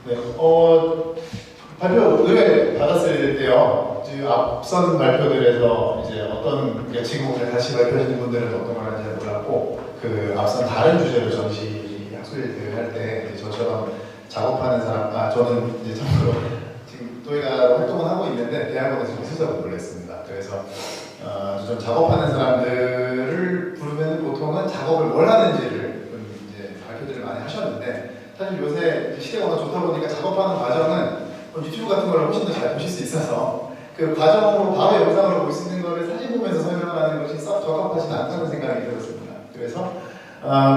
네, 발표 의뢰 받았을 때요. 지금 앞선 발표들에서 이제 어떤, 그러니까 지금 오늘 다시 발표하시는 분들은 어떤 걸 하는지 몰랐고, 그 앞선 다른 주제로 전시 학술 대회 할 때 저처럼 작업하는 사람, 저는 이제 참고로 지금 저희가 활동을 하고 있는데 대학원에서 좀 수석을 몰랐습니다. 그래서 좀 작업하는 사람들을 부르면 보통은 작업을 뭘 하는지를 이제 발표들을 많이 하셨는데, 사실 요새 시대가 워낙 좋다 보니까 작업하는 과정은 유튜브 같은 걸 훨씬 더 잘 보실 수 있어서 그 과정으로 바로 영상으로 볼 수 있는 거를 사진 보면서 설명하는 것이 썩 적합하지 않다는 생각이 들었습니다. 그래서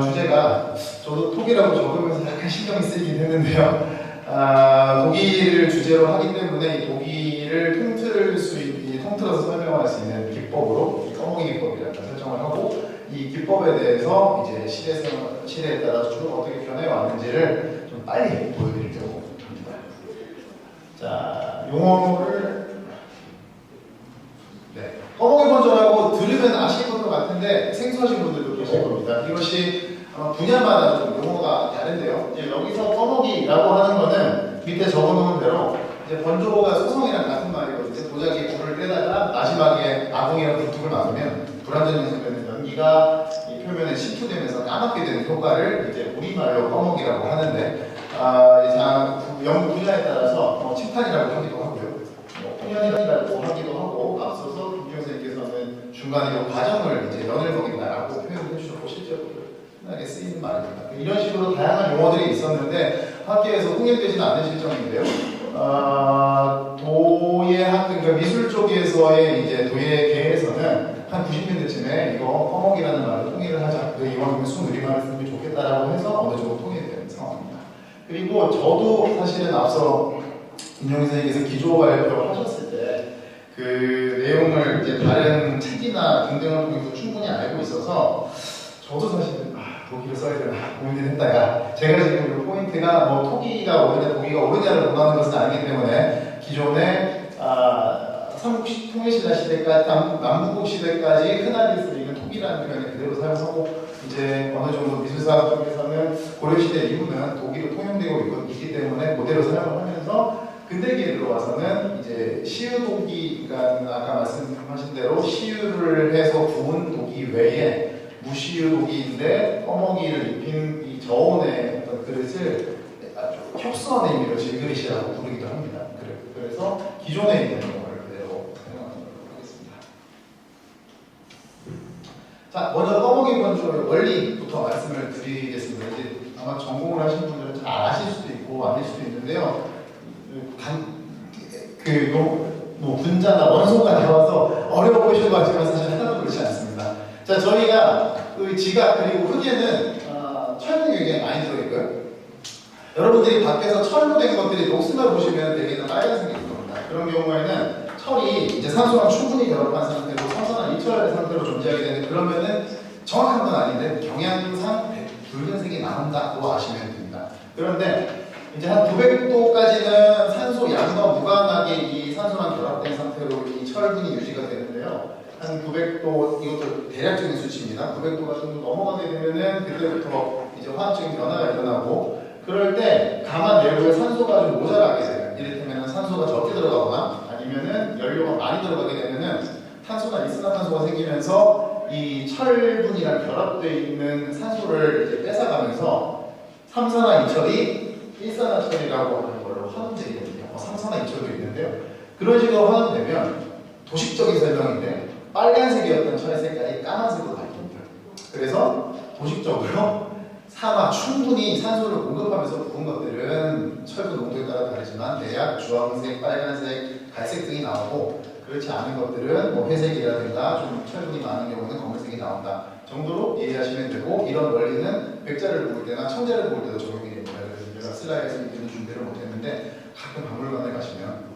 주제가 저도 톡이라고 적으면서 약간 신경이 쓰이긴 했는데요. 독일을 주제로 하기 때문에 이 독일을 통틀어서 설명할 수 있는 기법으로 꺼먹이 기법이라는 설정을 하고, 이 기법에 대해서 이제 시대에 따라서 쭉 어떻게 변해왔는지를 좀 빨리 보여드리려고 합니다. 자, 용어를 꺼먹이 번전하고 들으면 아실 것 같은데 생소하신 분들도 계실 겁니다. 이것이 분야마다 좀 용어가 다른데요. 이제 여기서 꺼먹이라고 하는 거는 밑에 적어놓은 대로 이제 번조가 소성이랑 같은 말이거든요. 도자기에 불을 떼다가 마지막에 아궁이랑 불뚝을 막으면 불완전히 생기는 연기가 이 표면에 침투되면서 까맣게 되는 효과를 이제 우리말로 꺼먹이라고 하는데, 연구 분야에 따라서 칠판이라고 하기도 하고요, 풍년이라고 하기도 하고, 앞서서 김경 선생님께서는 중간에 이 과정을 이제 연을 먹인다라고 표현해 주셨고 실제로 흔하게 쓰이는 말입니다. 이런 식으로 다양한 용어들이 있었는데 학계에서 통일되지는 않는 실정인데요. 그 미술 쪽에서의 이제 도예계에서는 한 90년대쯤에 이거 꺼먹이라는 말로 통일을 하자. 이왕이면 순우리말을 쓰는 게 좋겠다라고 해서 어느 정도 통일되는 상황입니다. 그리고 저도 사실은 앞서 김용희 선생님께서 기조 발표를 하셨을 때 그 내용을 이제 다른 책이나 등등을 통해서 충분히 알고 있어서 저도 사실은 독일을 써야 되나 고민을 했다가, 제가 지금 이 포인트가 뭐 토기가 옳으냐 독일가 옳으냐를 논하는 것은 아니기 때문에 기존의 삼국시 통일신라 시대까지 남북국 시대까지 흔하게 쓰이는 토기라는 표현을 그대로 사용하고, 이제 어느 정도 미술사학 쪽에서는 고려시대 이후는 독일로 통용되고 있기 때문에 그대로 사용을 하면서, 근대기에 들어와서는 이제 시유독이, 그러니까 아까 말씀하신 대로 시유를 해서 부은 독이 외에 무시유독이인데 꺼먹이를 입힌 이 저온의 어떤 그릇을 아주 협소한 의미로 질그릇이라고 부르기도 합니다. 그래서 기존에 있는 용어를 그대로 사용하도록 하겠습니다. 자, 먼저 꺼먹이 번조의 원리부터 말씀을 드리겠습니다. 이제 아마 전공을 하신 분들은 잘 아실 수도 있고 아닐 수도 있는데요. 분자나 원소가 나와서 어려워 보이실 것 같지만 사실 하나도 그렇지 않습니다. 자, 저희가 그 지각 그리고 흙에는 철분이 굉장히 많이 들어있고요. 여러분들이 밖에서 철로 된 것들이 녹슨걸 보시면 대개는 빨간색이 있습니다. 그런 경우에는 철이 이제 산소랑 충분히 결합한 상태로 산소나 이철의 상태로 존재하게 되는데, 그러면은 정확한 건 아닌데 경향상 붉은색이 나온다고 아시면 됩니다. 그런데 이제 한 900도까지는 산소 양과 무관하게 이 산소랑 결합된 상태로 이 철분이 유지가 되는데요. 한 900도, 이것도 대략적인 수치입니다. 900도가 정도 넘어가게 되면은 그때부터 이제 화학적인 변화가 일어나고, 그럴 때 가만 내부에 산소가 좀 모자라게 돼요. 이를테면 산소가 적게 들어가거나 아니면은 연료가 많이 들어가게 되면은 탄소나 이산화탄소가 생기면서 이 철분이랑 결합되어 있는 산소를 이제 뺏어가면서 삼산화 이철이 일산화철이라고 하는 걸로 환원되거든요. 삼산화 이철도 있는데요. 그런 식으로 환원되면 도식적인 설명인데 빨간색이었던 철의 색깔이 까만색으로 바뀝니다. 그래서 도식적으로 충분히 산소를 공급하면서 부은 것들은 철분 농도에 따라 다르지만 대략 주황색, 빨간색, 갈색 등이 나오고, 그렇지 않은 것들은 뭐 회색이라든가 좀 철분이 많은 경우는 검은색이 나온다 정도로 이해하시면 되고, 이런 원리는 백자를 볼 때나 청자를 볼 때도 적용이 됩니다. 그래서 제가 슬라이드에서 이런 준비를 못했는데 가끔 박물관에 가시면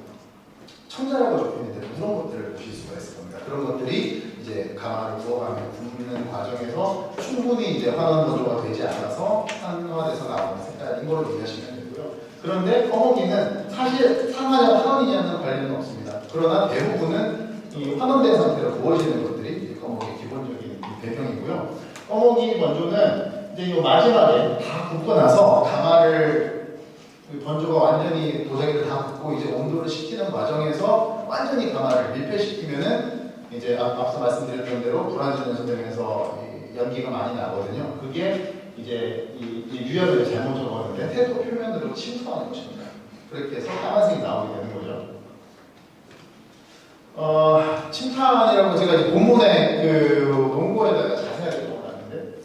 청자라고 적혀있는데 그런 것들을 보실 수가 있을 겁니다. 그런 것들이 이제 가마를 부어가며 굽는 과정에서 충분히 이제 환원 건조가 되지 않아서 산화돼서 나오는 색깔인 걸로 이해하시면 되고요. 그런데 꺼먹이는 사실 산화냐 환원이냐는 관련은 없습니다. 그러나 대부분은 이 환원된 상태로 부어지는 것들이 꺼먹이의 기본적인 배경이고요. 꺼먹이 건조는 이제 이 마지막에 다 굽고 나서 가마를 건조가 완전히 도자기를 다 붓고 이제 온도를 식히는 과정에서 완전히 가마를 밀폐시키면은 이제 앞서 말씀드렸던 대로 불안전 연소되면서 연기가 많이 나거든요. 그게 이제 이 유연을 잘못 적었는데 태도 표면으로 침투하는 것입니다. 그렇게 해서 까만색이 나오게 되는 거죠. 침탄이라고 제가 이제 본문에 그 논고에다가 자세하게 적어놨는데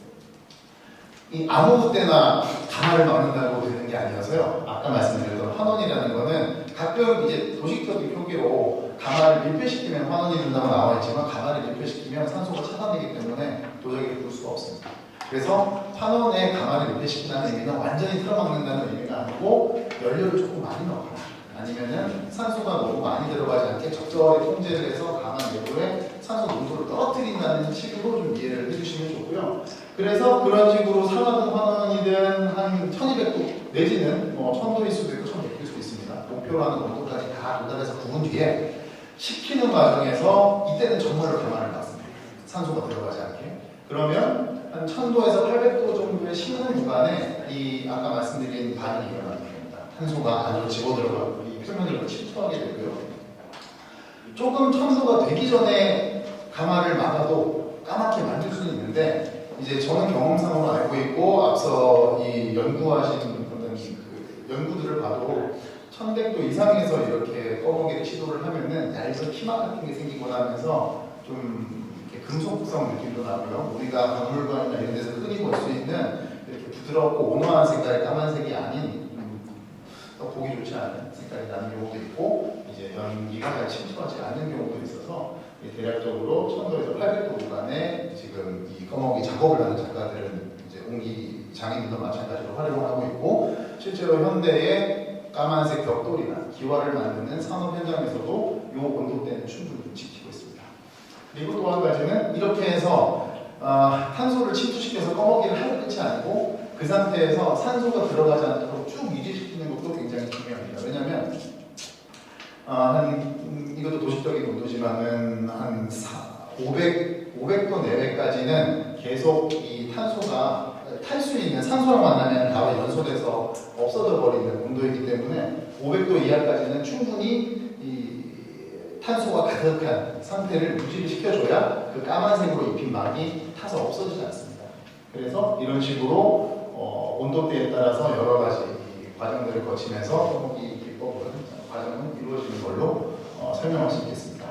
이 아무 때나 가마를 막는다고 되는 게 아니어서요. 아까 말씀드렸던 환원이라는 거는 가끔 이제 도식적인 표기로 가마를 밀폐시키면 환원이 된다고 나와 있지만 가마를 밀폐시키면 산소가 차단되기 때문에 도자기를 부을 수가 없습니다. 그래서 환원에 가마를 밀폐시킨다는 의미는 완전히 틀어막는다는 의미가 아니고 연료를 조금 많이 넣거나 아니면은 산소가 너무 많이 들어가지 않게 적절히 통제를 해서 가마 내부에 산소 농도를 떨어뜨린다는 식으로 좀 이해를 해주시면 좋고요. 그래서 그런 식으로 상하든 환원이든 한 1200도 내지는 1000도일 수도 있고 1100도일 수도 있습니다. 목표로 하는 온도까지 다 도달해서 구운 뒤에 식히는 과정에서 이때는 정말로 가마를 놨습니다. 산소가 들어가지 않게. 그러면 한 1000도에서 800도 정도의 식는 구간에 이 아까 말씀드린 반응이 일어나게 됩니다. 탄소가 안으로 집어들어가고 이 표면으로 침투하게 되고요. 조금 1000도가 되기 전에 가마를 막아도 까맣게 만들 수는 있는데 이제 저는 경험상으로 알고 있고 앞서 이 연구하신 어떤 그 연구들을 봐도 1100도 이상에서 이렇게 꺼먹이를 시도를 하면은 얇은 피막 같은 게 생기거나 하면서 좀 이렇게 금속성 느낌도 나고요. 우리가 박물관이나 이런 데서 흔히 볼 수 있는 이렇게 부드럽고 온화한 색깔의 까만색이 아닌 보기 좋지 않은 색깔이 나는 경우도 있고 이제 연기가 잘 침투하지 않는 경우도 있어서 대략적으로 1000도에서 800도 구간에 지금 이 꺼먹이 작업을 하는 작가들은 이제 옹기 장인들도 마찬가지로 활용을 하고 있고 실제로 현대의 까만색 벽돌이나 기와를 만드는 산업 현장에서도 이 온도대는 충분히 지키고 있습니다. 그리고 또 한 가지는 이렇게 해서 탄소를 침투시켜서 꺼먹이를 하는 끝이 아니고 그 상태에서 산소가 들어가지 않도록 쭉 유지시키는 것도 굉장히 중요합니다. 왜냐하면 이것도 도식적인 온도지만은 한 500도 내외까지는 계속 이 탄소가 탈 수 있는 산소랑 만나면 바로 연소돼서 없어져 버리는 온도이기 때문에 500도 이하까지는 충분히 이 탄소가 가득한 상태를 유지를 시켜줘야 그 까만색으로 입힌 막이 타서 없어지지 않습니다. 그래서 이런 식으로 온도대에 따라서 여러 가지 과정들을 거치면서 이 과정은 이루어지는 걸로 설명할 수 있겠습니다.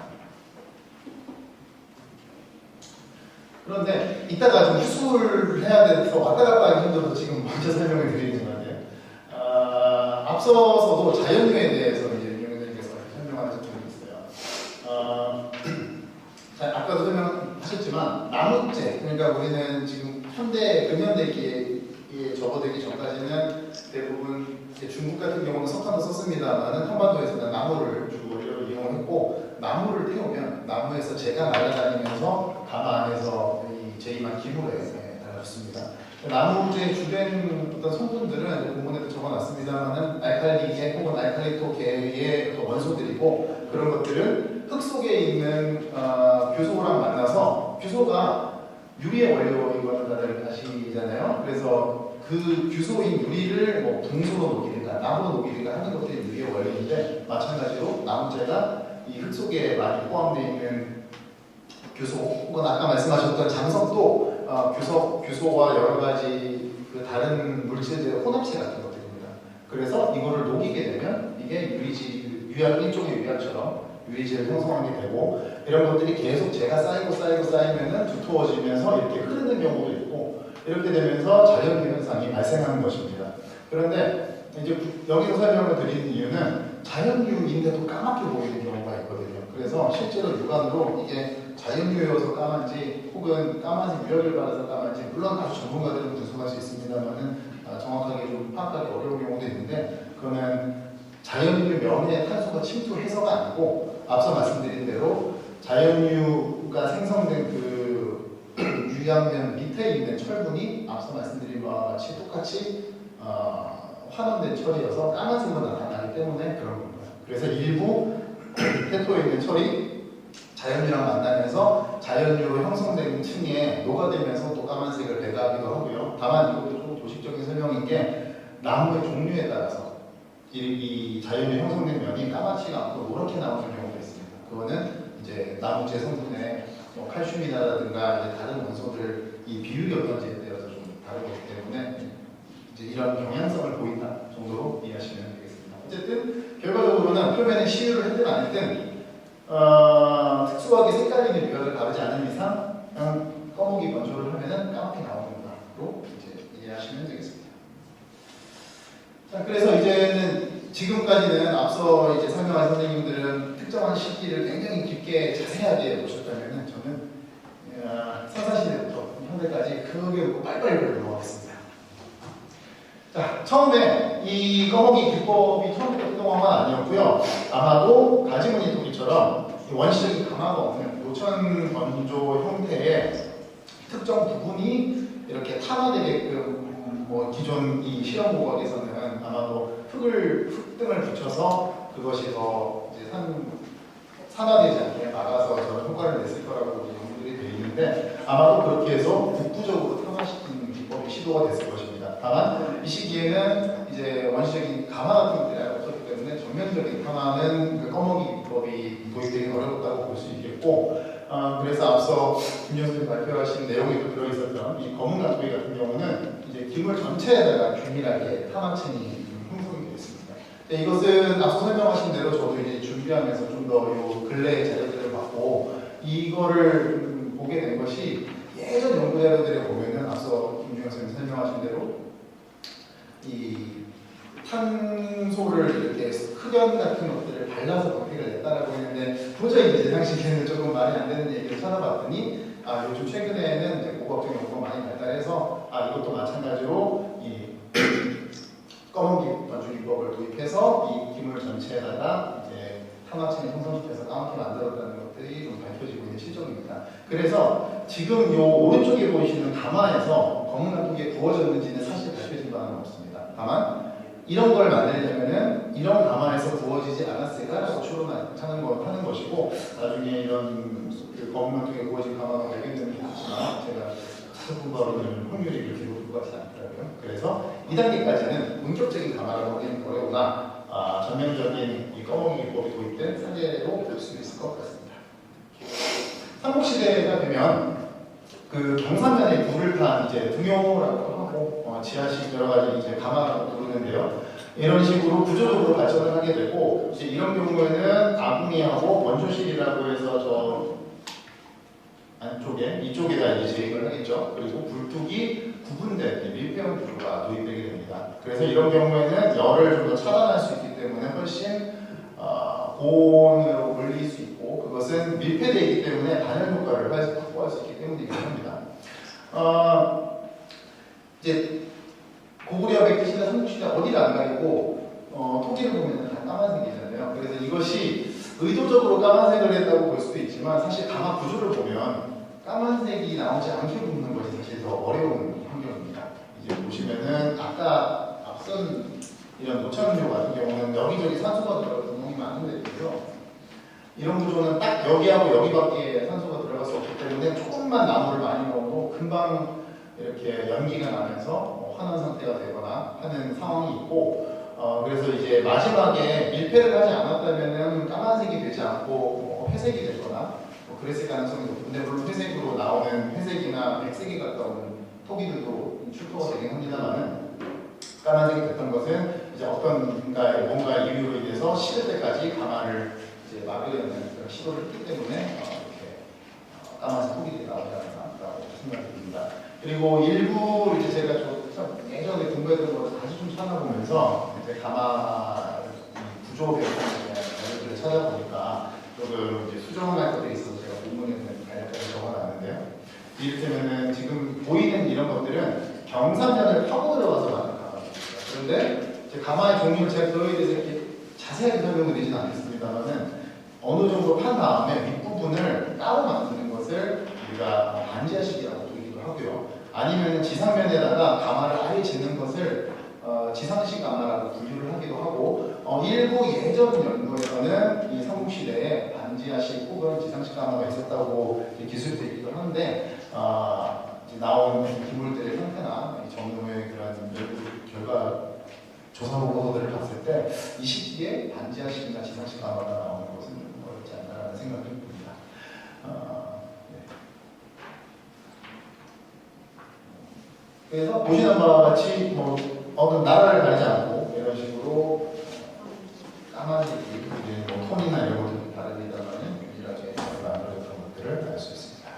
그런데 이따가 좀 휴술을 해야 돼서 왔다 갔다 하기 힘들어서 지금 먼저 설명을 드리지만 앞서서도 자연유에 대해서 이제 유명인들께서 설명하는 부분이 있어요. 아까도 설명하셨지만 나무재, 그러니까 우리는 지금 현대 근현대기에 접어들기 전까지는 대부분 중국 같은 경우는 석탄도 썼습니다만은 한반도에서는 나무를 주로 이용했고 나무를 태우면 나무에서 재가 날아다니면서 가마 안에서 이 제2만 기물에 달아줬습니다. 나무의 주된 어떤 성분들은 본문에도 적어놨습니다만은 알칼리계 혹은 알칼리토계의 원소들이고 그런 것들은 흙 속에 있는 규소랑 만나서 규소가 유리의 원료인 것을 다들 아시잖아요. 그래서 그 규소인 유리를 뭐 붕소로 녹이든가 나무로 녹이든가 하는 것들이 유리의 원료인데 마찬가지로 나무재가 이 흙 속에 많이 포함되어 있는 규소 혹은 아까 말씀하셨던 장석도 규소와 여러 가지 그 다른 물질들의 혼합체 같은 것들입니다. 그래서 이거를 녹이게 되면 이게 일종의 유약처럼 유리질을 형성하게 되고 이런 것들이 계속 재가 쌓이면은 두터워지면서 이렇게 흐르는 경우도 있고 이렇게 되면서 자연기 현상이 발생하는 것입니다. 그런데 이제 여기서 설명을 드리는 이유는 자연유인데도 까맣게 보이는 경우가 있거든요. 그래서 실제로 육안으로 이게 자연유여서 까만지 혹은 까만색 유약을 받아서 까만지 물론 아주 전문가들은 분석할 수 있습니다만은 정확하게 좀 파악하기 어려운 경우도 있는데 그거는 자연유 면에 탄소가 침투해서가 아니고 앞서 말씀드린 대로 자연유가 생성된 그 유약면 밑에 있는 철분이 앞서 말씀드린 바와 같이 똑같이 환원된 철이어서 까만색으로 나타나기 때문에 그런 겁니다. 그래서 일부 태토에 있는 철이 자연유랑 만나면서 자연유로 형성된 층에 녹아들면서 또 까만색을 배가하기도 하고요. 다만 이것도 좀 도식적인 설명인 게 나무의 종류에 따라서 이 자연이 형성된 면이 까맣지가 않고 노랗게 나오는 경우가 있습니다. 그거는 이제 나무 재성분의 뭐 칼슘이라든가 이제 다른 원소들 이 비율이 어떤지에 대해서 좀 다르기 때문에 이제 이런 경향성을 보인다 정도로 이해하시면 되겠습니다. 어쨌든 결과적으로는 표면에 시유를 했든 안 했든 특수하게 색깔이 있는 묘를 바르지 않는 이상 그냥 꺼목이 건조를 하면은 까맣게 나오는다로 이제 이해하시면 되겠습니다. 자, 그래서 이제는 지금까지는 앞서 이제 설명한 선생님들은 특정한 시기를 굉장히 깊게 자세하게 보셨다면은 저는 선사시대부터 현대까지 크게 보고 빨리빨리 넘어가겠습니다. 자, 처음에 이 꺼먹이 기법이 처음부터 했던 건 아니었고요. 아마도 가지무늬 토기처럼 원시적인 가마가 없는 노천 건조 형태의 특정 부분이 이렇게 탄화되게끔 뭐 기존 이 실험 고각에서는 아마도 흙등을 붙여서 그것이 더 이제 산화되지 않게 막아서 저런 효과를 냈을 거라고 연구들이 되어 있는데 아마도 그렇게 해서 국부적으로 탄화시키는 기법이 시도가 됐을 것입니다. 다만 이 시기에는 이제 원시적인 가마 같은 것들이 없었기 때문에 전면적인 탄화는 그 꺼먹이 기법이 도입되기 어렵다고 볼 수 있겠고 그래서 앞서 김현수님 발표하신 내용에도 들어있었던 이 검은 가토이 같은 경우는 이제 기물 전체에다가 균일하게 탄화층이 형성이 되어 있습니다. 이것은 앞서 설명하신 대로 저도 이제 준비하면서 좀 더 요 근래 자료들을 봤고 이거를 보게 된 것이 예전 연구 자료들에 보면은 앞서 김준영 선생님 설명하신 대로 이 탄소를 이렇게 흑연 같은 것들을 발라서 광택을 냈다라고 했는데 도저히 이제 상식에는 조금 말이 안 되는 얘기를 찾아봤더니 요즘 최근에는 이제 고고학적 연구가 많이 발달해서 이것도 마찬가지로 이 검은 건조기법을 도입해서 이 기물 전체에다가 이제 탄화층을 형성시켜서 까맣게 만들었다는 것들이 좀 밝혀지고 있는 실정입니다. 그래서 지금 요 오른쪽에 보이시는 가마에서 검은 가토기에 구워졌는지는 사실 밝혀진 바는 없습니다. 다만 이런 걸 만들려면은 이런 가마에서 구워지지 않았을까라고 추론하는 것이고 나중에 이런 그 검은 가토기에 구워진 가마가 발견되는 게 있지만 제가 찾아본 바로는 확률이 그렇게 높을 것 같지 않더라고요. 그래서 2단계까지는 본격적인 가마를 확인하기 어려우나 전면적인 이 꺼먹이 기법이 도입된 사례로 볼 수 있을 것 같습니다. 삼국시대가 되면 그 경사면에 불을 탄 이제 등용호라고 하고 지하식 여러 가지 이제 가마라고 부르는데요. 이런 식으로 구조적으로 발전을 하게 되고 이제 이런 경우에는 아궁이하고 원조실이라고 해서 저 안쪽에 이쪽에다 이제 제익을 하겠죠. 그리고 불뚝이 구분된 밀폐형 구조가 도입되게 됩니다. 그래서 이런 경우에는 열을 좀 더 차단할 수 있기 때문에 훨씬 고온으로 올릴 수 있고 그것은 밀폐되어 있기 때문에 단열 효과를 확보할 수 있기 때문이긴 합니다. 이제 고구려 백제시대 삼국시대 어디를 안 가리고 토기를 보면 다 까만색이잖아요. 그래서 이것이 의도적으로 까만색을 했다고 볼 수도 있지만 사실 가마 구조를 보면 까만색이 나오지 않게 굽는 것이 사실 더 어려운 환경입니다. 이제 보시면은 아까 앞선 이런 노천료 같은 경우는 여기저기 산소가 들어가서 구멍이 많은데 비해서 이런 구조는 딱 여기하고 여기밖에 산소가 들어갈 수 없기 때문에 조금만 나무를 많이 넣어도 금방 이렇게 연기가 나면서 환원 상태가 되거나 하는 상황이 있고 그래서 이제 마지막에 밀폐를 하지 않았다면은 까만색이 되지 않고 회색이 되거나 그랬을 가능성이 높은데 물론 회색으로 나오는 회색이나 백색이 가까운 토기들도 출토가 되긴 합니다만은 까만색이 됐던 것은 이제 뭔가 이유로 인해서 식을 때까지 가마를 이제 막으려는 그런 시도를 했기 때문에 이렇게 까만색 토기들이 나오지 않았나라고 생각이 듭니다. 그리고 일부 이제 제가 예전에 공부했던 것을 다시 좀 찾아보면서 이제 가마 구조 배경에 대한 자료들을 찾아보니까 조금 이제 수정할 것들이 있어서 제가 본문에는 간략하게 적어놨는데요. 이를테면은 지금 보이는 이런 것들은 경사면을 파고 들어가서 만든 가마입니다. 그런데 이제 가마의 종류를 제가 그거에 대해서 이렇게 자세하게 설명을 드리진 않겠습니다만은 어느 정도 판 다음에 윗부분을 따로 만드는 것을 우리가 반지하식이라고 부르기도 하고요. 아니면 지상면에다가 가마를 아예 짓는 것을 지상식 가마라고 분류를 하기도 하고 일부 예전 연구에서는 이 삼국시대에 반지하식 혹은 지상식 가마가 있었다고 기술되기도 하는데 이제 나온 기물들의 형태나 정도의 그런 결과 조사 보고서들을 봤을 때 이 시기에 반지하식이나 지상식 가마가 나오는 것은 좀 어렵지 않나라는 생각이 듭니다. 네. 그래서 보시는 바와 같이 뭐 어느 나라를 가리지 않고 이런 식으로 까만색이 이제 뭐 톤이나 이런 것들이 다르다면은 유일하게 만들어졌던 것들을 알 수 있습니다.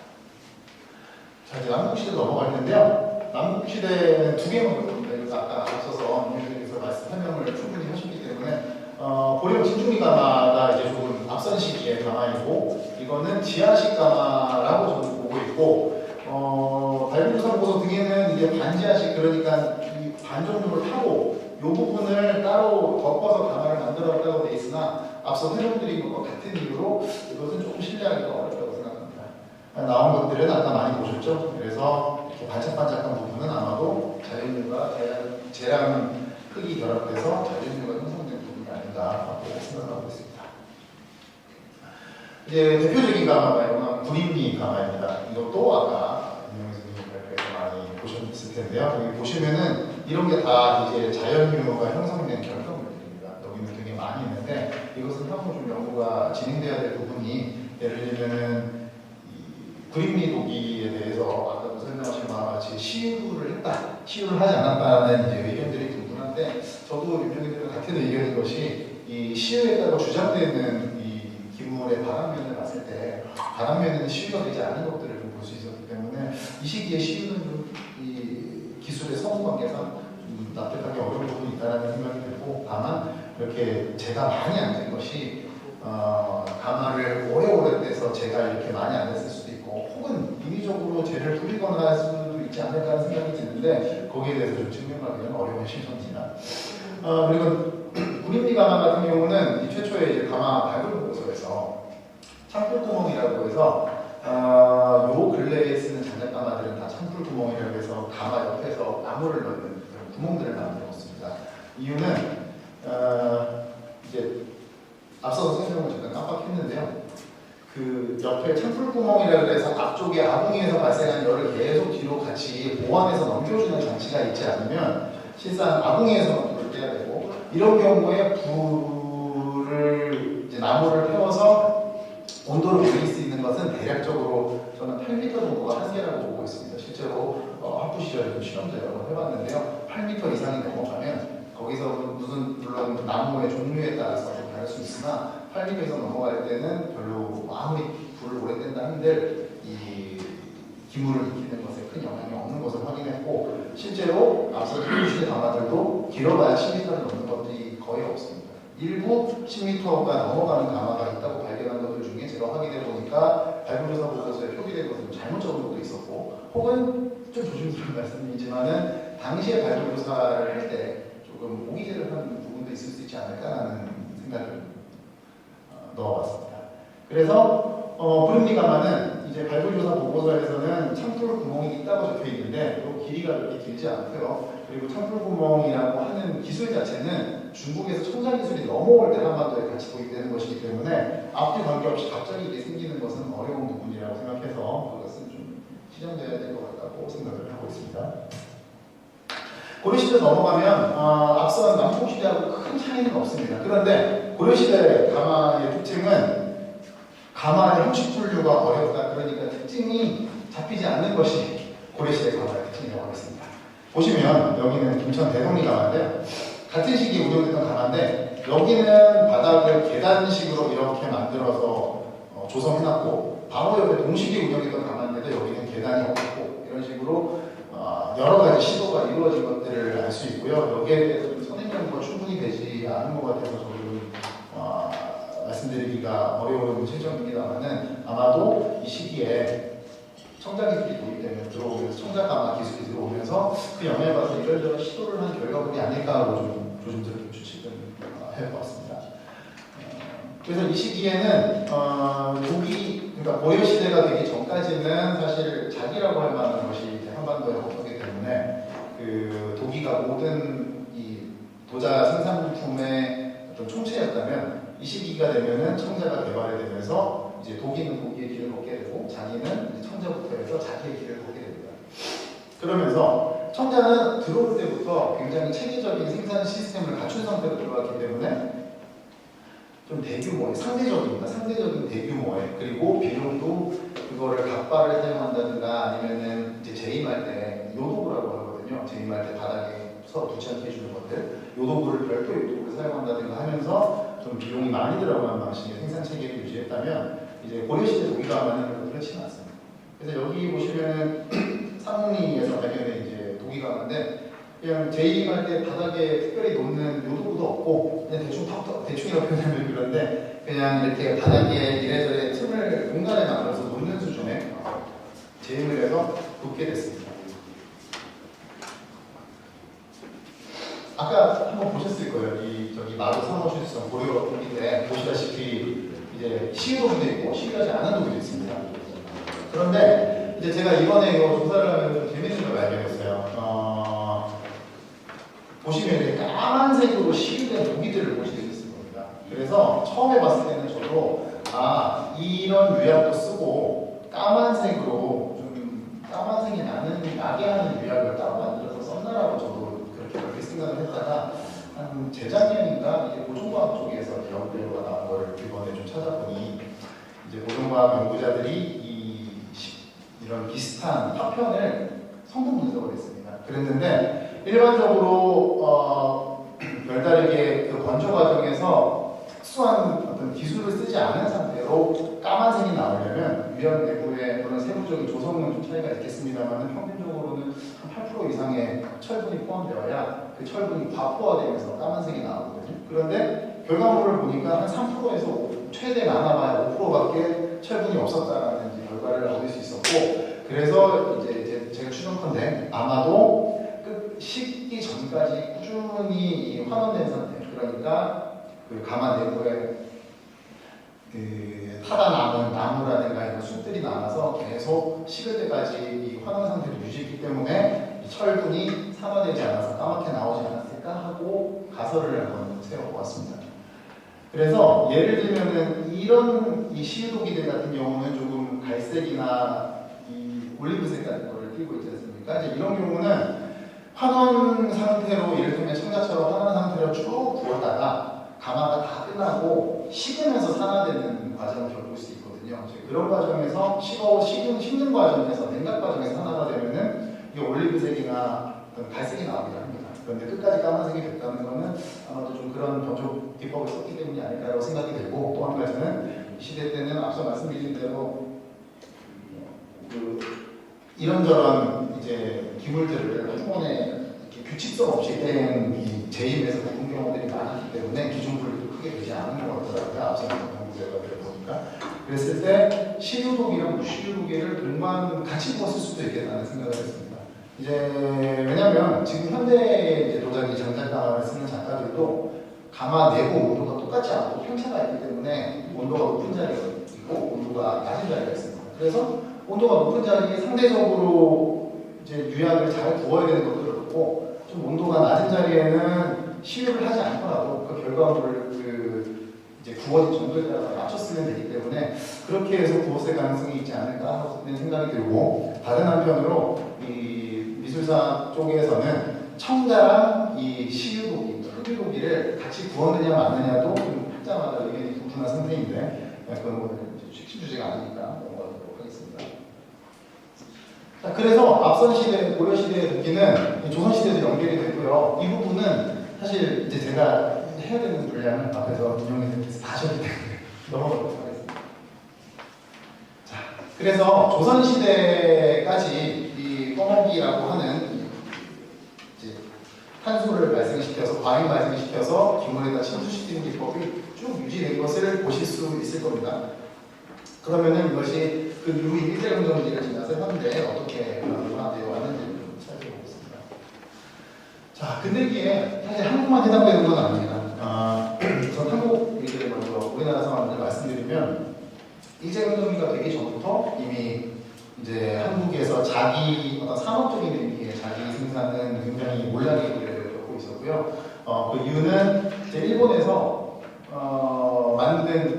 자, 이제 남국시대 넘어갈 텐데요. 남국시대는 두 개만 있는데 아까 앞서서 윤석열께서 설명을 충분히 하셨기 때문에 고령 진중리 가마가 이제 조금 앞선 시기의 가마이고 이거는 지하식 가마라고 저는 보고 있고 발굴조사 보고서 등에는 이제 반지하식 그러니까 이 반종류를 타고 이 부분을 따로 덮어서 가마를 만들었다고 돼 있으나 앞서 설명드린 것과 같은 이유로 이것은 조금 신뢰하기가 어렵다고 생각합니다. 나온 것들은 아까 많이 보셨죠? 그래서 이렇게 반짝반짝한 부분은 아마도 자연류가 재량 흙이 결합돼서 자연류가 형성된 부분이 아닌가 생각하고 있습니다. 이제 대표적인 가마가 구림리 가마입니다. 이것도 아까 임영희 선생님 발표에서 많이 보셨을 텐데요. 여기 보시면은 이런 게 다 이제 자연류가 형성된 결과물들입니다. 여기는 되게 많이 있는데 이것은 향후 좀 연구가 진행돼야 될 부분이 예를 들면은 구림리 도기에 대해서 아까도 설명하신 바와 같이 시유를 했다, 시유를 하지 않았다는 이제 의견들이 분분한데 저도 윤정희들과 같은 의견인 것이 이 시유했다고 주장되는 이 기물의 바람면을 봤을 때 바람면에는 시유가 되지 않은 것들을 좀 볼 수 있었기 때문에 이 시기에 시유는 좀 이 기술의 성공 관계상 좀 납득하기 어려운 부분이 있다는 생각이 들고 다만 이렇게 재가 많이 안 된 것이 가마를 오래오래 떼서 재가 이렇게 많이 안 됐을 수도 있고 혹은 인위적으로 재를 부리거나 할 수도 있지 않을까 하는 생각이 드는데 거기에 대해서 좀 증명하기는 어려운 실정입니다. 그리고 구림리 가마 같은 경우는 이 최초의 이제 가마 발굴 보고서에서 창풀구멍이라고 해서 요 근래에 쓰는 장작 가마들은 다 창풀구멍이라고 해서 가마 옆에서 나무를 넣는 그런 구멍들을 만들어 놓습니다. 이유는 이제 앞서서 설명을 잠깐 깜빡했는데요. 그 옆에 창풀구멍이라고 해서 앞쪽에 아궁이에서 발생한 열을 계속 뒤로 같이 보완해서 넘겨주는 장치가 있지 않으면 실상 아궁이에서만 불을 떼야 되고 이런 경우에 불을 이제 나무를 태워서 온도를 올릴 수 있는 것은 대략적으로 저는 8m 정도가 한계라고 보고 있습니다. 실제로 학부 시절에 좀 실험도 여러 번 해봤는데요. 8m 이상이 넘어가면 거기서 무슨 물론 나무의 종류에 따라서 다를 수 있으나 8m 이상 넘어갈 때는 별로 아무리 불을 오래 뗀다 한들 이 기물을 익히는 것에 큰 영향이 없는 것을 확인했고 실제로 앞서 시대 가마들도 길어봐야 10m를 넘는 것들이 거의 없습니다. 일부 10m가 넘어가는 가마가 있다고 발견한 것들 중에 제가 확인해 보니까 발굴조사 보고서에 표기된 것은 잘못 적은 것도 있었고 혹은 좀 조심스러운 말씀이지만은 당시에 발굴조사를 할 때 조금 오기제를 하는 부분도 있을 수 있지 않을까라는 생각을 넣어봤습니다. 그래서 구림리 가마는 이제 발굴조사 보고서에서는 창풀 구멍이 있다고 적혀 있는데 그 길이가 그렇게 길지 않고요. 그리고 창풀 구멍이라고 하는 기술 자체는 중국에서 첨단 기술이 넘어올 때 한반도에 같이 도입되는 것이기 때문에 앞뒤 관계없이 갑자기 이게 생기는 것은 어려운 부분이라고 생각해서 그것은 좀 시정돼야 될 것 같다고 생각을 하고 있습니다. 고려시대 넘어가면 앞선 남북시대하고 큰 차이는 없습니다. 그런데 고려시대 가마의 특징은 가마의 형식 분류가 어렵다. 그러니까 특징이 잡히지 않는 것이 고려시대 가마의 특징이라고 하겠습니다. 보시면 여기는 김천 대동리 가마인데요. 같은 시기에 운영됐던 가마인데 여기는 바닥을 계단식으로 이렇게 만들어서 조성해놨고 바로 옆에 동식이 운영했던 가마인데도 여기는 계단이 없고 이런 식으로 여러 가지 시도가 이루어진 것들을 알 수 있고요. 여기에 대해서 좀 선행 연구가 충분히 되지 않은 것 같아서 저는 말씀드리기가 어려운 실정입니다만은 아마도 이 시기에 청자 기술이 도입되면 들어오면서 청자 가마 기술이 들어오면서 그 영향을 받아서 이런저런 시도를 한 결과물이 아닐까 하고 좀 조심스럽게 추측을 해보았습니다. 그래서 이 시기에는 그러니까 고려 시대가 되기 전까지는 사실 자기라고 할 만한 것이 이제 한반도에 없었기 때문에 그 도기가 모든 이 도자 생산품의 어떤 총체였다면 이 시기가 되면은 청자가 개발이 되면서 이제 도기는 도기의 길을 걷게 되고 자기는 청자부터 해서 자기의 길을 걷게 됩니다. 그러면서 청자는 들어올 때부터 굉장히 체계적인 생산 시스템을 갖춘 상태로 들어왔기 때문에 좀 대규모의, 상대적인 대규모의, 그리고 비용도 그거를 갑바를 사용한다든가 아니면은 이제 재임할 때 요도구라고 하거든요. 재임할 때 바닥에서 두지 않게 해주는 것들, 요도구를 별도 요도구를 사용한다든가 하면서 좀 비용이 많이 들어가는 방식의 생산 체계를 유지했다면 이제 고려시대 도기가마는 그렇지는 않습니다. 그래서 여기 보시면은 상리에서 발견된 이제 도기가마인데 그냥 재임할 때 바닥에 특별히 놓는 요도구도 없고 그냥 대충이라고 표현하면 그런데 그냥 이렇게 바닥에 이래저래 틈을 공간을 만들어서 놓는 수준의 재임을 해서 놓게 됐습니다. 아까 한번 보셨을 거예요. 저기 마루 사무실성 고려 도기인데 보시다시피 이제 시유도구도 있고 시유하지 않은 도구도 있습니다. 그런데 이제 제가 이번에 이거 조사를 하면서 좀 재밌는 걸 발견했어요. 보시면 이렇게 까만색으로 시유된 도기들을 보실 수 있을 겁니다. 그래서 처음에 봤을 때는 저도 이런 유약도 쓰고 까만색으로 좀 까만색이 나게 하는 유약을 따로 만들어서 썼나라고 저도 그렇게 생각을 했다가 한 재작년인가 이제 고종과학 쪽에서 연구가 나온 거를 이번에 좀 찾아보니 이제 고종과학 연구자들이 이런 비슷한 파편을 성분 분석을 했습니다. 그랬는데 일반적으로 별다르게 그 건조 과정에서 특수한 어떤 기술을 쓰지 않은 상태로 까만색이 나오려면 유약 내부에 물론 세부적인 조성은 좀 차이가 있겠습니다만 평균적으로는 한 8% 이상의 철분이 포함되어야 그 철분이 과포화되면서 까만색이 나오거든요. 그런데 결과물을 보니까 한 3%에서 최대 많아봐야 5%밖에 철분이 없었다는 결과를 얻을 수 있었고, 그래서 이제 제가 추정컨대 아마도 식기 전까지 꾸준히 환원된 상태, 그러니까 그 가마 내부에 그 타다 남은 나무라든가 이런 숯들이 남아서 계속 식을 때까지 이 환원 상태를 유지했기 때문에 이 철분이 산화되지 않아서 까맣게 나오지 않았을까 하고 가설을 한번 세워보았습니다. 그래서 예를 들면은 이런 이 시유도기들 같은 경우는 조금 갈색이나 이 올리브색 같은 거를 띄고 있지 않습니까? 이제 이런 경우는 환원 상태로 예를 들면 청자처럼 환원 상태로 쭉 구웠다가 가마가 다 끝나고 식으면서 산화되는 과정을 겪을 수 있거든요. 그런 과정에서 식는 과정에서 냉각 과정에서 산화가 되면은 이 올리브색이나 갈색이 나오기도 합니다. 그런데 끝까지 까만색이 됐다는 것은 아마도 좀 그런 변조 기법을 썼기 때문이 아닐까라고 생각이 되고, 또 한 가지는 시대 때는 앞서 말씀드린 대로 이런저런 이제 기물들을 한꺼번에 규칙성 없이 뗀 재임에서 구분 경우들이 많았기 때문에 기준분류도 크게 되지 않은 것 같더라고요. 앞서 연구 결과들을 보니까. 그랬을 때 시유도기랑 무시유도기를 동반 같이 부었을 수도 있겠다는 생각을 했습니다. 이제 왜냐하면 지금 현대 이제 도자기 장작가마를 쓰는 작가들도 가마 내부 온도가 똑같지 않고 편차가 있기 때문에 온도가 높은 자리가 있고 온도가 낮은 자리가 있습니다. 그래서 온도가 높은 자리에 상대적으로 이제 유약을 잘 구워야 되는 것도 그렇고, 좀 온도가 낮은 자리에는 시유를 하지 않더라도 그 결과물을 이제 구워진 정도에 따라서 맞춰 쓰면 되기 때문에 그렇게 해서 구웠을 가능성이 있지 않을까 하는 생각이 들고, 다른 한편으로 이 미술사 쪽에서는 청자랑 이 시유도기, 흑유도기를 같이 구웠느냐 마느냐도 좀 학자마다 의견이 분분한 상태인데, 그건 뭐 핵심 주제가 아니니까 넘어가도록 하겠습니다. 자, 그래서 앞선 시대, 고려 시대의 도기는 조선 시대도 연결이 되고요. 이 부분은 사실 이제 제가 해야 되는 분량을 앞에서 인용해서 다 하셨기 때문에 넘어가도록 하겠습니다. 자, 그래서 조선 시대까지 이 꺼먹기라고 하는 이제 탄소를 발생시켜서 과잉 발생시켜서 기물에다 침수시키는 기법이 쭉 유지된 것을 보실 수 있을 겁니다. 그러면은 이것이 그 이후 일제강점기를 지나서 현대 어떻게 변화되어 왔는지를 좀 살펴보겠습니다. 자, 근대기에 사실 한국만 해당되는 건 아닙니다. 우선 한국 얘기를 먼저 우리나라 상황을 말씀드리면, 일제강점기가 되기 전부터 이미 이제 한국에서 자기 어떤 산업적인 의미의 자기 생산은 굉장히 몰락의 기회를 겪고 있었고요. 그 이유는 이제 일본에서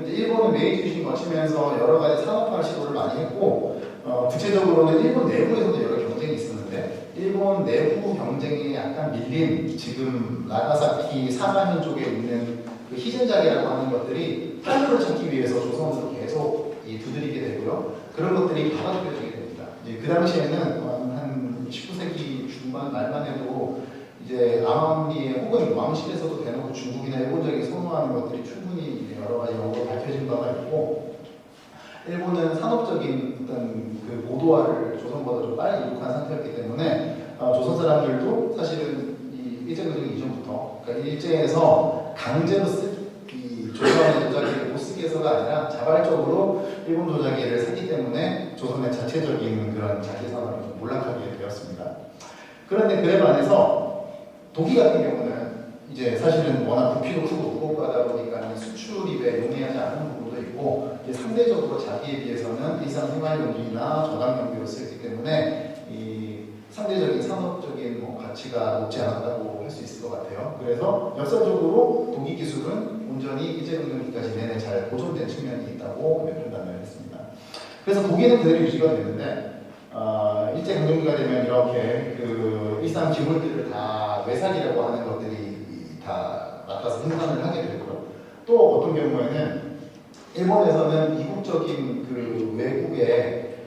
일본은 메이지 유신 거치면서 여러 가지 산업화 시도를 많이 했고, 구체적으로는 일본 내부에서도 여러 경쟁이 있었는데, 일본 내부 경쟁에 약간 밀린 지금 나가사키 사마현 쪽에 있는 그 히든작이라고 하는 것들이 탈로를 찾기 위해서 조선으로 계속 두드리게 되고요. 그런 것들이 받아들여지게 됩니다. 이제 그 당시에는 한 19세기 중반 말만 해도 이제 암암리에 혹은 왕실에서도 대놓고 중국이나 일본적인 선호하는 것들이 충분히 여러 가지 연구로 밝혀진 바가 있고, 일본은 산업적인 어떤 그 고도화를 조선보다 좀 빨리 이룩한 상태였기 때문에 조선 사람들도 사실은 이 일제강점기 이전부터, 그러니까 일제에서 강제로 이 조선의 도자기를 못 쓰게 해서가 아니라 자발적으로 일본 도자기를 샀기 때문에 조선의 자체적인 그런 자기 산업이 좀 몰락하게 되었습니다. 그런데 그에 반해서 독일 같은 경우는 이제 사실은 워낙 부피도 크고 무겁다 보니까 수출입에 용이하지 않은 부분도 있고, 이제 상대적으로 자기에 비해서는 일상생활용이나 저당용기로 쓰였기 때문에 이 상대적인 산업적인 가치가 높지 않았다고 할 수 있을 것 같아요. 그래서 역사적으로 독일 기술은 온전히 일제강점기까지 내내 잘 보존된 측면이 있다고 판단을 했습니다. 그래서 독일은 그대로 유지가 되는데 일제강점기가 되면 이렇게 그 일상 기물들을 다 외삭이라고 하는 것들이 다 맡아서 생산을 하게 되고요. 또 어떤 경우에는 일본에서는 이국적인 그 외국의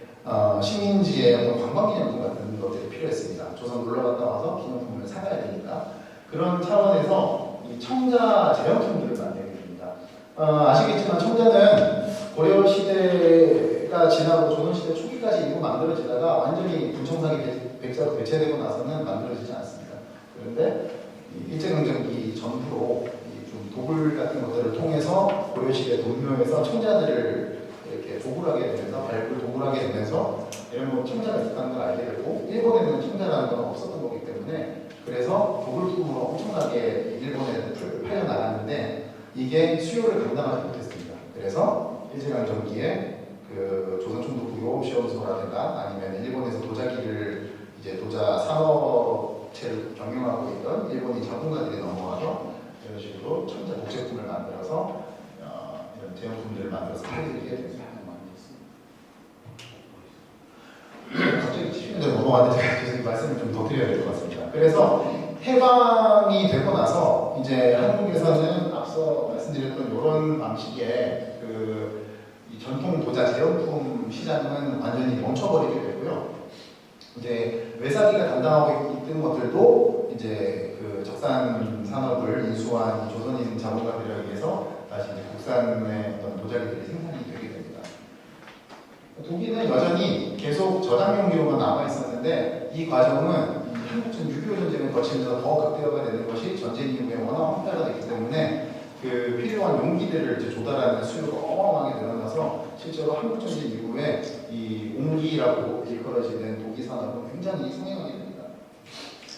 식민지의 어떤 관광기념품 같은 것들이 필요했습니다. 조선 놀러 갔다 와서 기념품을 사가야 되니까. 그런 차원에서 이 청자 제형품들을 만들게 됩니다. 아시겠지만 청자는 고려시대가 지나고 조선시대 초기까지 일부 만들어지다가 완전히 군청사기 백자로 대체되고 나서는 만들어지지 않습니다. 그런데 일제강점기 전후로 좀 도굴 같은 것들을 통해서 고려시대 돈묘에서 청자들을 이렇게 도굴하게 되면서 발굴 도굴하게 되면서 이런 청자가 있다는 걸 알게 되고, 일본에는 청자라는 건 없었던 거기 때문에 그래서 도굴품으로 엄청나게 일본에 팔려 나갔는데 이게 수요를 감당하지 못했습니다. 그래서 일제강점기에 그 조선총독부요 시험소라든가 아니면 일본에서 도자기를 이제 도자 산업체를 경영하고 있던 일본인 전문가들이 넘어와서 이런 식으로 청자 복제품을 만들어서 이런 제형품들을 만들어서 팔리게 됩니다. 갑자기 치는데 넘어갔는데 제가 말씀을 좀 더 드려야 될 것 같습니다. 그래서 해방이 되고 나서 이제 한국에서는 앞서 말씀드렸던 이런 방식의 그 전통 도자 제형품 시장은 완전히 멈춰버리게 되고요. 이제 외사기가 담당하고 있던 것들도 이제 그 적산 산업을 인수한 조선인 자본가들에 의해서 다시 이제 국산의 어떤 도자기들이 생산이 되게 됩니다. 독일은 여전히 계속 저장용기로만 남아 있었는데 이 과정은 한국전 6.25 전쟁을 거치면서 더 극대화가 되는 것이 전쟁 이후에 워낙 확대가 됐기 때문에 그 필요한 용기들을 이제 조달하는 수요가 어마어마하게 늘어나서 실제로 한국전쟁 이후에 이 옹기라고 일컬어지는 독일 산업은 굉장히 성행하게 됩니다.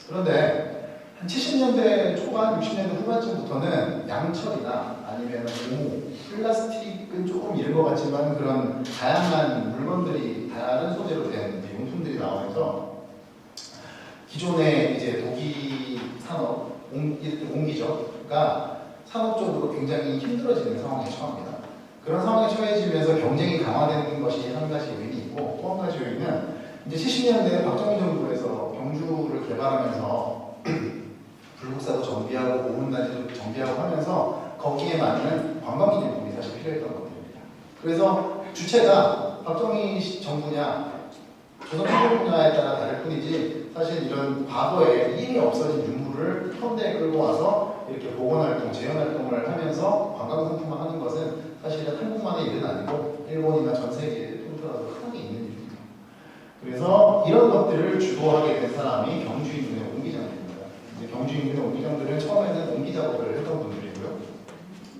그런데 한 70년대 초반, 60년대 후반쯤부터는 양철이나 아니면 고무, 플라스틱은 조금 이른 것 같지만 그런 다양한 물건들이 다른 소재로 된 용품들이 나오면서 기존의 이제 독일 산업, 옹기죠가 산업적으로 굉장히 힘들어지는 상황에 처합니다. 그런 상황에 처해지면서 경쟁이 강화되는 것이 한 가지 요인이 있고, 또 한 가지 요인은 이제 70년대 박정희 정부에서 경주를 개발하면서 불국사도 정비하고 고문단지도 정비하고 하면서 거기에 맞는 관광기념품이 사실 필요했던 것들입니다. 그래서 주체가 박정희 정부냐 조선총독부냐에 따라 다를 뿐이지 사실 이런 과거에 이미 없어진 유물을 현대에 끌고 와서 이렇게 복원활동, 재현활동을 하면서 관광상품화하는 것은 사실은 한국만의 일은 아니고 일본이나 전 세계를 통틀어서 크게 있는 일입니다. 그래서 이런 것들을 주도하게 된 사람이 경주인근의 옹기장들입니다. 경주인근의 옹기장들은 처음에는 옹기 작업을 했던 분들이고요.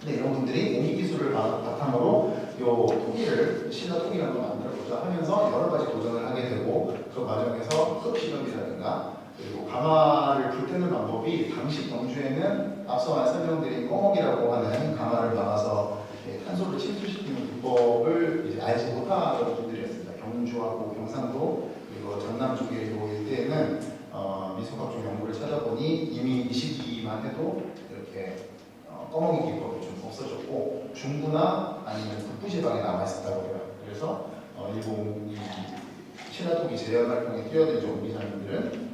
근데 이런 분들이 옹기 기술을 바탕으로 요 토기를 신라 토기라는 걸 만들어보자 하면서 여러 가지 도전을 하게 되고, 그 과정에서 흡 실험이라든가 그리고 가마를 불뜨는 방법이 당시 경주에는 앞서 설명드린 꺼먹이라고 하는 가마를 막아서 탄소를 침투시키는 비법을 이제 알지 못하던 분들이었습니다. 경주하고 경상도 그리고 전남 쪽의 요 일대에는 미소각종 연구를 찾아보니 이미 이 시기만 해도 이렇게 꺼먹이 기법이 좀 없어졌고 중부나 아니면 북부 지방에 남아 있었다고 해요. 그래서 일본 이 신라토기 재현 활동에 뛰어든 옹기장님들은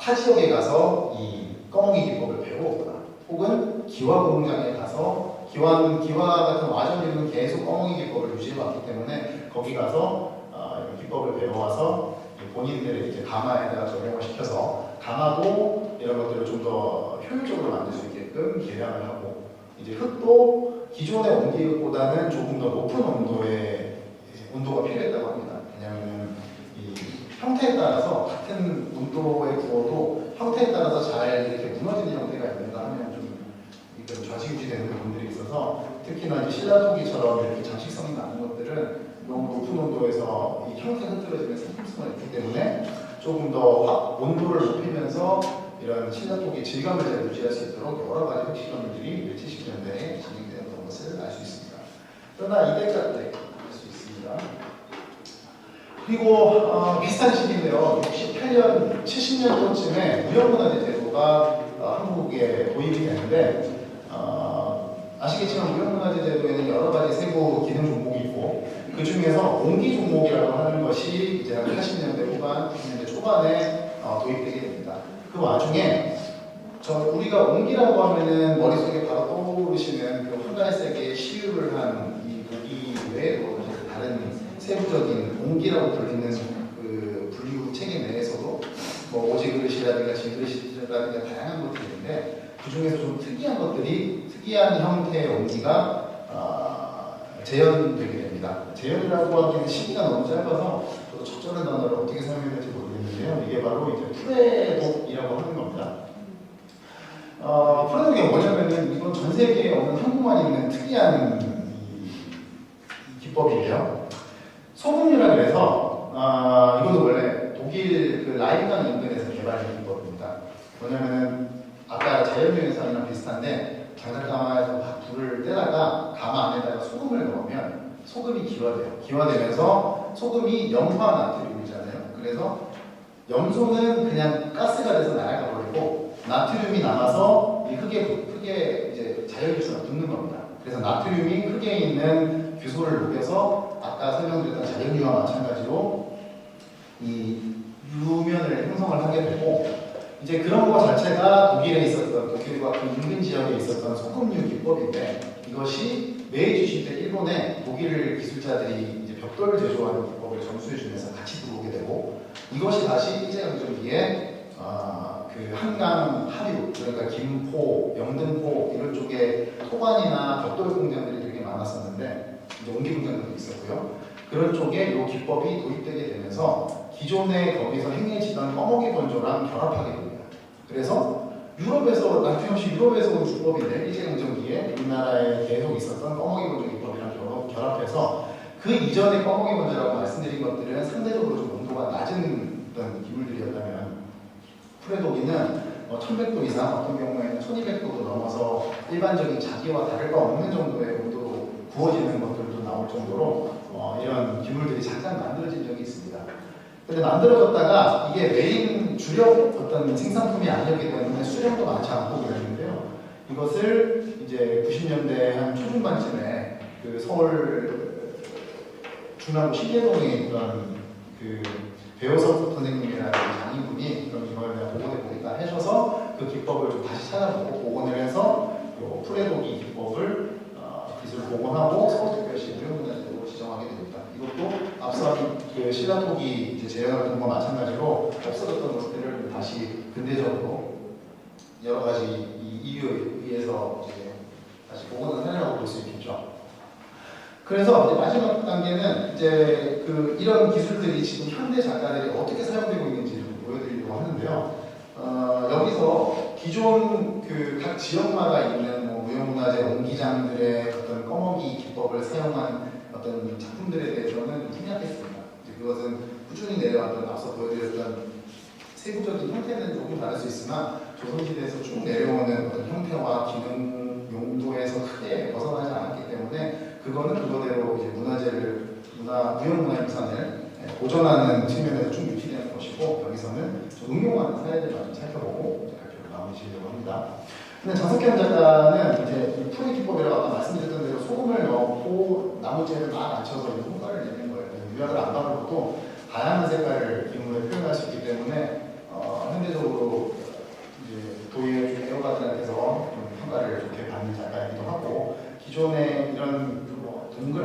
타 지역에 가서 이 꺼먹이 기법을 배워오거나 혹은 기와 공장에 가서 기와 같은 와전류는 계속 꺼먹이 기법을 유지해왔기 때문에 거기 가서 이 기법을 배워와서 본인들의 이제 가마에다가 적용을 시켜서 가마도 이런 것들을 좀 더 효율적으로 만들 수 있게끔 개량을 하고 이제 흙도 기존의 온기보다는 조금 더 높은 온도의 온도가 필요했다고 합니다. 왜냐하면 이 형태에 따라서 같은 온도에 구워도 형태에 따라서 잘 이렇게 무너지는 형태가 있는가 하면 좀 좌지우지되는 부분들이 있어서 특히나 이제 신라토기처럼 이렇게 장식성이 많은 것들은 너무 높은 온도에서 이 형태가 흐트러지는 상품성을 있기 때문에 조금 더 온도를 높이면서 이런 신라토기 질감을 잘 유지할 수 있도록 여러 가지 흑실험들이 70년대에 진행되었던 것을 알 수 있습니다. 그러나 이때까지 볼수 있습니다. 그리고 비슷한 시기인데요. 68년, 70년도쯤에 무형문화재 제도가 한국에 도입이 되는데 아시겠지만 무형문화재 제도에는 여러 가지 세부 기능 종목이 있고 그 중에서 옹기 종목이라고 하는 것이 이제 80년대 후반, 90년대 초반에 도입되게 됩니다. 그 와중에 우리가 옹기라고 하면은 머릿속에 바로 떠오르시는 그 한갈색의 시유를 한 이 고기 외에도 다른 세부적인 옹기라고 불리는 그 분류 체계 내에서도 뭐 오지 그릇이라든가 진그릇이라든가 다양한 것들이 있는데 그 중에서 좀 특이한 형태의 옹기가 재현되게 됩니다. 재현이라고 하기에는 시기가 너무 짧아서 저도 적절한 단어를 어떻게 사용해야 될지 모르겠는데요. 이게 바로 이제 프레독이라고 하는 겁니다. 프레독이 뭐냐면은 이건 전 세계에 없는 한국만 있는 특이한 이 기법이에요. 소금류라 그래서 이것도 원래 독일 그 라인강 인근에서 개발된 기법입니다. 뭐냐면은 아까 자연유연상이랑 비슷한데 장작가마에서 막 불을 떼다가 가마 안에다가 소금을 넣으면 소금이 기화돼요. 기화되면서 소금이 염화 나트륨이잖아요. 그래서 염소는 그냥 가스가 돼서 날아가 버리고 나트륨이 남아서 이 흙에 이제 자연유연상을 붙는 겁니다. 그래서 나트륨이 흙에 있는 규소를 녹여서 아까 설명드렸던 자연유와 마찬가지로 이 유면을 형성을 하게 되고 이제 그런 거 자체가 독일에 있었던 독일과 그 인근 지역에 있었던 소금류 기법인데 이것이 메이지 시대 일본에 독일 기술자들이 이제 벽돌 제조하는 기법을 전수해 주면서 같이 들어오게 되고 이것이 다시 일제강점기에 그 한강 하류 그러니까 김포, 영등포 이런 쪽에 토관이나 벽돌 공장들이 되게 많았었는데 이제 옹기 공장들도 있었고요. 그런 쪽에 이 기법이 도입되게 되면서 기존에 거기서 행해지던 꺼먹이 건조랑 결합하게 됩니다. 그래서 유럽에서 남편없이 유럽에서 온 기법인데 일제강점기에 우리나라에 계속 있었던 꺼먹이 건조 기법이랑 결합해서 그 이전의 꺼먹이 건조라고 말씀드린 것들은 상대적으로 좀 온도가 낮은 어떤 기물들이었다면 프레독이는 1100도 이상 어떤 경우에는 1200도도 넘어서 일반적인 자기와 다를 바 없는 정도의 온도로 구워지는 것들도 나올 정도로 이런 기물들이 잠깐 만들어진 적이 있습니다. 근데 만들어졌다가 이게 메인 주력 어떤 생산품이 아니었기 때문에 수량도 많지 않고 그랬는데요. 이것을 이제 90년대 한 초중반쯤에 그 서울 중랑구 신계동에 있던 그 배우석 선생님이라는 장인분이 그런 이걸 내가 복원해 보겠다 하셔서 그 기법을 좀 다시 찾아보고 복원을 해서 프레독이 기법을 기술을 복원하고 서울특별시 무형문화재로 지정하게 됩니다. 이것도 앞서 그 신라토기 재현을 본 것과 마찬가지로 없어졌던 것들을 다시 근대적으로 여러 가지 이유에 의해서 이제 다시 복원한 사례라고 볼 수 있겠죠. 그래서 이제 마지막 단계는 이제 이런 기술들이 지금 현대 작가들이 어떻게 사용되고 있는지 좀 보여드리려고 하는데요. 여기서 기존 각 지역마다 있는 무형문화재 옹기장들의 어떤 꺼먹이 기법을 사용한 어떤 작품들에 대해서는 생략했습니다. 그것은 꾸준히 내려왔던 앞서 보여드렸던 세부적인 형태는 조금 다를 수 있으나 조선시대에서 쭉 내려오는 어떤 형태와 기능 용도에서 크게 벗어나지 않았기 때문에 그거는 그거대로 이제 무형문화유산을 보존하는 측면에서 쭉 유지되는 것이고 여기서는 좀 응용하는 사례들만 좀 살펴보고 발표를 마무리하려고 합니다. 근데 장석현 작가는 이제 프리 기법이라고 아까 말씀드렸던 대로 소금을 넣고 나무재를 막 앉혀서 효과를 내는 거예요. 유약을 안 바르고도 다양한 색깔을 기물에 표현할 수 있기 때문에 현대적으로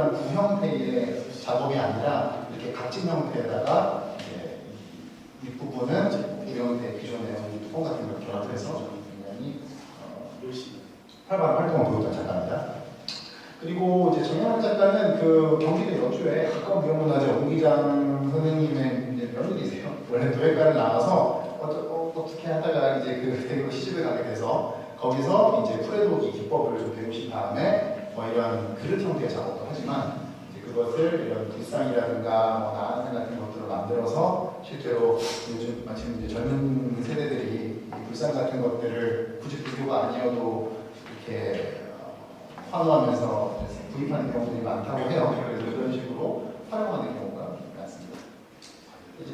일반 구 형태의 작업이 아니라 이렇게 각진 형태에다가 이제 윗부분은 이 형태 기존의 뚜껑 같은 걸 결합해서 굉장히 활발한 활동을 보였던 작가입니다. 그리고 이제 정영학 작가는 그 경기도 여주에 가까운 미용문화재 오기장 선생님의 이제 며느리세요. 원래 도예과를 나와서 어떻게 하다가 이제 그 대구로 시집을 가게 돼서 거기서 이제 풀에도기 기법을 좀 배우신 다음에 뭐 이런 그릇 형태의 작업도 하지만 이제 그것을 이런 불상이라든가 뭐 나한산 같은 것들을 만들어서 실제로 요즘 마침 이제 젊은 세대들이 이 불상 같은 것들을 굳이 불교가 아니어도 이렇게 환호하면서 구입하는 경우들이 많다고 해요. 그래서 이런 식으로 활용하는 경우가 많습니다. 이제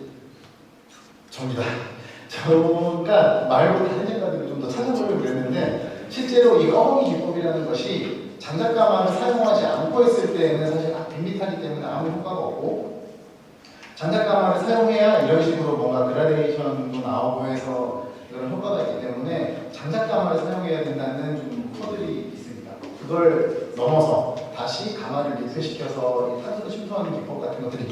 접니다. 저가 말고 다른 작가들을 좀 더 찾아보려고 그랬는데 실제로 이 꺼먹이 기법이라는 것이 장작가만을 사용하지 않고 했을 때는 사실 밋밋하기 때문에 아무 효과가 없고 장작가만을 사용해야 이런 식으로 뭔가 그라데이션도 나오고 해서 이런 효과가 있기 때문에 장작가만을 사용해야 된다는 좀 코드들이 있습니다. 그걸 넘어서 다시 가마를 밀폐시켜서 탄소를 침투하는 기법 같은 것들이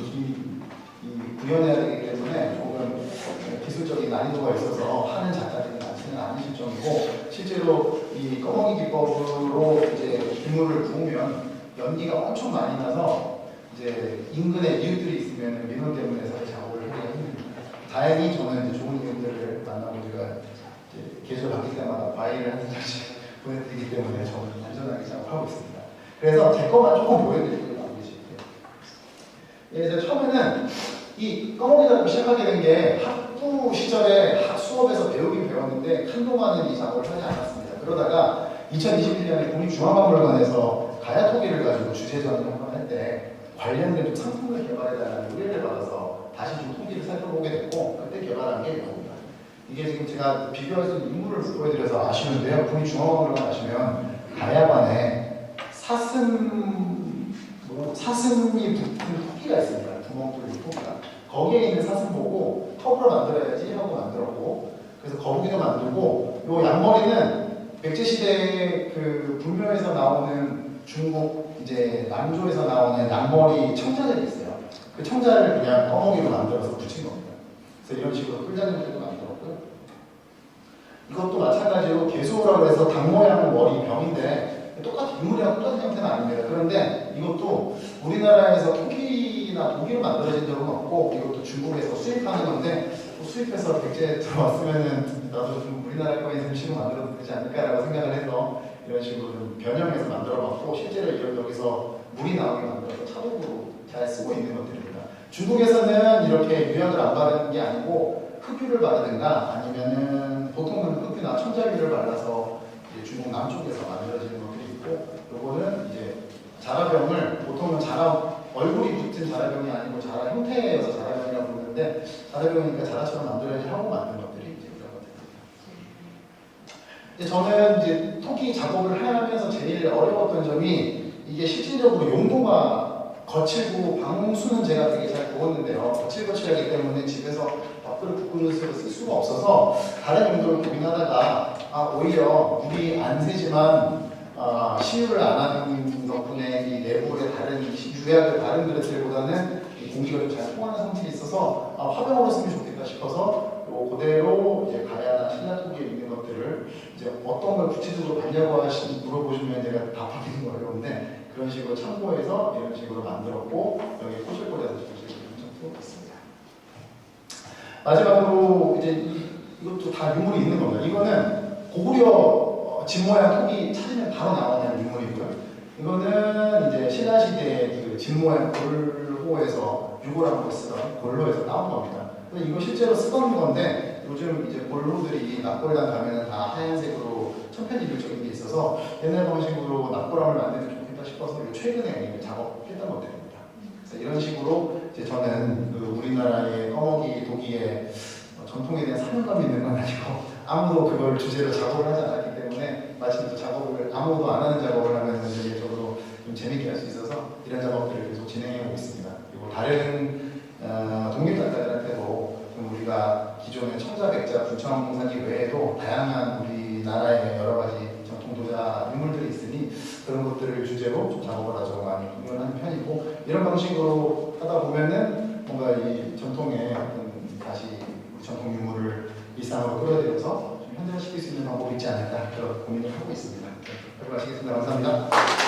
구현해야 되기 때문에 조금 기술적인 난이도가 있어서 하는 작가들이 많지는 않은 실정이고 실제로 이 꺼먹이 기법으로 이제 기물을 부으면 연기가 엄청 많이 나서 이제 인근에 이웃들이 있으면 민원 때문에 사실 작업을 하기가 힘듭니다. 다행히 저는 이제 좋은 이웃들을 만나고 제가 이제 계절 바뀔 때마다 과일을 한 잔씩 보내드리기 때문에 저는 안전하게 작업하고 있습니다. 그래서 제 것만 조금 보여드리고 마무리해드릴게요. 이제 처음에는 이 꺼먹이 작업을 시작하게 된 게 학부 시절에 수업에서 배우긴 배웠는데 한동안은 이 작업을 하지 않았습니다. 그러다가 2021년에 국립중앙박물관에서 가야토기를 가지고 주제전을 한번 할 때 관련된 좀 상품을 개발해달라는 의뢰를 받아서 다시 좀 토기를 살펴보게 됐고 그때 개발한 게 이겁니다. 이게 지금 제가 비교할 수 있는 인물을 보여드려서 아시는데요. 국립중앙박물관 가시면 가야관에 사슴이 붙은 토끼가 있습니다. 구멍 뚫린 토끼가. 거기에 있는 사슴 보고 컵으로 만들어야지 하고 만들었고 그래서 거북이도 만들고 요 양머리는 백제시대의 그 불묘에서 나오는 중국 이제 남조에서 나오는 양머리 청자들이 있어요. 그 청자를 그냥 꺼먹이로 만들어서 붙인 겁니다. 그래서 이런 식으로 뿔자님들도 만들었고요. 이것도 마찬가지로 개수호라고 해서 닭 모양 머리 병인데 똑같이 인물이랑 똑같은 형태는 아닙니다. 그런데 이것도 우리나라에서 토끼나 독일로 만들어진 적은 없고 이것도 중국에서 수입하는 건데 수입해서 백제 들어왔으면은 나도 좀 우리나라 거에 음식으로 만들어도 되지 않을까라고 생각을 해서 이런 식으로 좀 변형해서 만들어봤고 실제로 이런 여기서 물이 나오게 만들어서 차독으로 잘 쓰고 있는 것들입니다. 중국에서는 이렇게 유연을 안 바르는 게 아니고 흑유를 바르든가 아니면은 보통은 흑유나 천자유를 발라서 중국 남쪽에서 만들어지는 것들이 있고 요거는 이제 자라병을 보통은 얼굴이 붙은 자라병이 아니고 자라 형태여서 자라병이라고 부르는데 자라병이니까 자라처럼 만들어야지 하고 만든 것들이 이제 이런 것들입니다. 저는 이제 토끼 작업을 하면서 제일 어려웠던 점이 이게 실질적으로 용도가 거칠고 방수는 제가 되게 잘 구웠는데요. 거칠거칠하기 때문에 집에서 밥그릇 붓그릇으로 쓸 수가 없어서 다른 용도를 고민하다가 오히려 물이 안 새지만 시유를 안 하는 덕분에 이 내부의 다른 유약을 다른 그릇들보다는 공기가 좀 잘 통하는 상태에 있어서 화병으로 쓰면 좋겠다 싶어서 그대로 이제 가야나 신라토기에 있는 것들을 이제 어떤 걸 구체적으로 봤냐고 물어보시면 제가 답하기는 어려운데 그런 식으로 참고해서 이런 식으로 만들었고 여기 포실골에서 엄청 풀어봤습니다. 마지막으로 이제 이것도 다 유물이 있는 겁니다. 이거는 고구려 집 모양 토기 찾으면 바로 나오는 유물이고요. 이거는 이제 신라시대 그 집 모양 골호에서 유골함으로 쓰던 골로에서 나온 겁니다. 근데 이거 실제로 쓰던 건데 요즘 이제 골로들이 납골당 가면은 다 하얀색으로 천편일률적인 게 있어서 옛날 방식으로 납골함을 만들면 좋겠다 싶어서 최근에 작업했던 것들입니다. 그래서 이런 식으로 이제 저는 그 우리나라의 꺼먹이 도기의 전통에 대한 사명감이 있는 건 아니고 아무도 그걸 주제로 작업을 하지 않았기 때문에 마침 또 작업을 아무도 안 하는 작업을 하면 저도 좀 재밌게 할 수 있어서 이런 작업들을 계속 진행해 오고 있습니다. 그리고 다른 독립 작가들한테도 우리가 기존의 청자, 백자, 불청사기 외에도 다양한 우리나라의 여러 가지 전통 도자 유물들이 있으니 그런 것들을 주제로 좀 작업을 아주 많이 공연하는 편입니다. 이런 방식으로 하다 보면은 뭔가 이 전통의 다시 우리 전통 유물을 일상으로 끌어들여서 좀 현대화시킬 수 있는 방법이 있지 않을까 그런 고민을 하고 있습니다. 여기까지 마치겠습니다. 감사합니다.